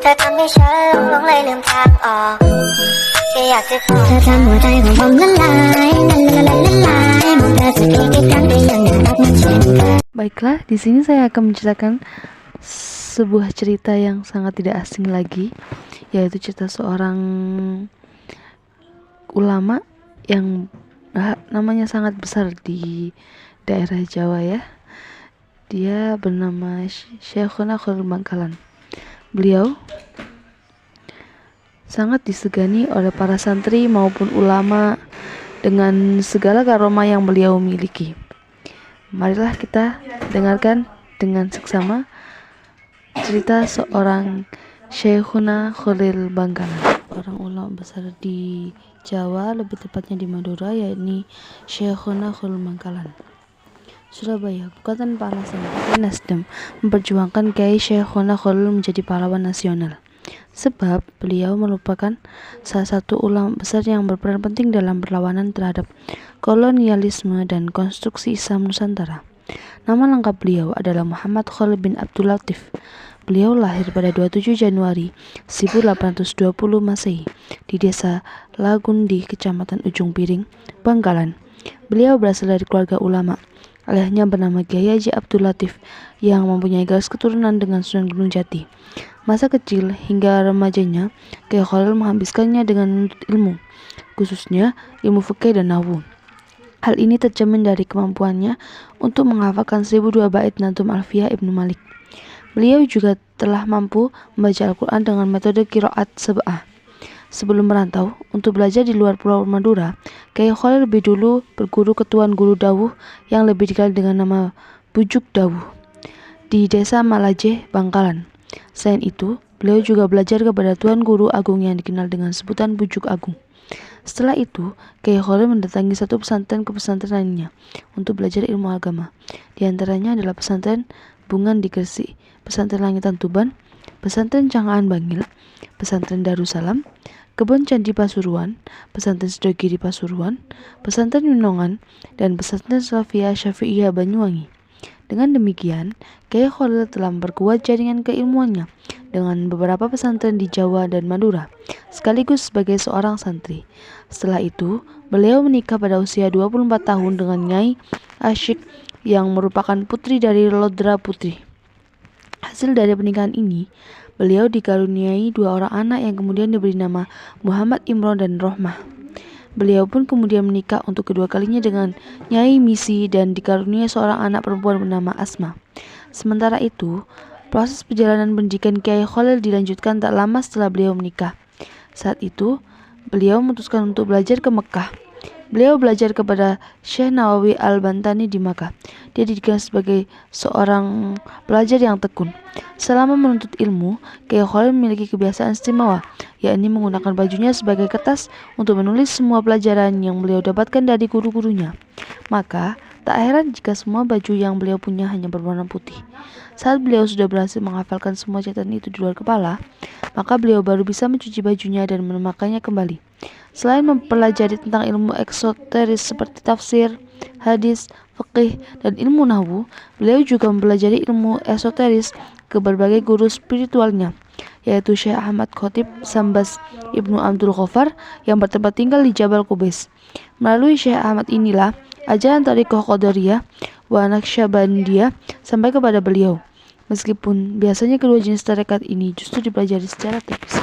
เธอทำให้ฉันหลงเลยลืมทางออกแค่อยากจะขอเธอทำหัวใจของผมละลายละลายมองเธอสักกี่ครั้งก็ยังน่ารักเหมือนเช่นเคย Baiklah, di sini saya akan menceritakan sebuah cerita yang sangat tidak asing lagi, yaitu cerita seorang ulama yang namanya sangat besar di daerah Jawa ya. Dia bernama Syekhuna Khalil Bangkalan. Beliau sangat disegani oleh para santri maupun ulama dengan segala karomah yang beliau miliki. Marilah kita dengarkan dengan seksama cerita seorang Syekhuna Khalil Bangkalan, orang ulama besar di Jawa, lebih tepatnya di Madura, yakni Syekhuna Khalil Bangkalan. Surabaya bukan tanpa alasan Partai Nasdem memperjuangkan Kiai Syekhuna Khalil menjadi pahlawan nasional, sebab beliau merupakan salah satu ulama besar yang berperan penting dalam perlawanan terhadap kolonialisme dan konstruksi Islam Nusantara. Nama lengkap beliau adalah Muhammad Khalil bin Abdul Latif. Beliau lahir pada 27 Januari 1820 Masehi di desa Lagundi, Kecamatan Ujung Piring, Bangkalan. Beliau berasal dari keluarga ulama. Ayahnya bernama Kiai Haji Abdul Latif yang mempunyai garis keturunan dengan Sunan Gunung Jati. Masa kecil hingga remajanya, Kiai Khalil menghabiskannya dengan menuntut ilmu, khususnya ilmu fikih dan nahwu. Hal ini tercermin dari kemampuannya untuk menghafalkan 1002 bait Nazm Alfiyah Ibnu Malik. Beliau juga telah mampu membaca Al-Quran dengan metode qiraat sab'ah. Sebelum merantau untuk belajar di luar Pulau Madura, Kiai Khalil lebih dulu berguru ke Tuan Guru Dawuh yang lebih dikenal dengan nama Bujuk Dawuh di desa Malaje, Bangkalan. Selain itu, beliau juga belajar kepada Tuan Guru Agung yang dikenal dengan sebutan Bujuk Agung. Setelah itu, Kiai Khalil mendatangi satu pesantren ke pesantren lainnya untuk belajar ilmu agama. Di antaranya adalah pesantren Bungan di Gresik, pesantren Langitan Tuban, pesantren Canggaan Bangil, pesantren Darussalam, Kebon Candi Pasuruan, pesantren Sidogiri Pasuruan, pesantren Winongan, dan pesantren Salafiyah Syafi'iyah Banyuwangi. Dengan demikian, Kiai Khalil telah memperkuat jaringan keilmuannya dengan beberapa pesantren di Jawa dan Madura, sekaligus sebagai seorang santri. Setelah itu, beliau menikah pada usia 24 tahun dengan Nyai Asyik yang merupakan putri dari Lodra Putri. Hasil dari pernikahan ini, beliau dikaruniai 2 orang anak yang kemudian diberi nama Muhammad Imron dan Rohmah. Beliau pun kemudian menikah untuk kedua kalinya dengan Nyai Misi dan dikaruniai seorang anak perempuan bernama Asma. Sementara itu, proses perjalanan pendidikan Kiai Khalil dilanjutkan tak lama setelah beliau menikah. Saat itu, beliau memutuskan untuk belajar ke Mekah. Beliau belajar kepada Syekh Nawawi Al-Bantani di Makkah. Dia dikenal sebagai seorang pelajar yang tekun. Selama menuntut ilmu, Kiai Khalil memiliki kebiasaan istimewa, yakni menggunakan bajunya sebagai kertas untuk menulis semua pelajaran yang beliau dapatkan dari guru-gurunya. Maka, tak heran jika semua baju yang beliau punya hanya berwarna putih. Saat beliau sudah berhasil menghafalkan semua catatan itu di luar kepala, maka beliau baru bisa mencuci bajunya dan memakannya kembali. Selain mempelajari tentang ilmu eksoteris seperti tafsir, hadis, fikih, dan ilmu nahwu, beliau juga mempelajari ilmu esoteris ke berbagai guru spiritualnya, yaitu Syekh Ahmad Khotib Sambas Ibnu Abdul Ghaffar yang bertempat tinggal di Jabal Qubais. Melalui Syekh Ahmad inilah ajaran Thariqah Qadariyah wa Naqsyabandiyah sampai kepada beliau. Meskipun biasanya kedua jenis tarekat ini justru dipelajari secara terpisah.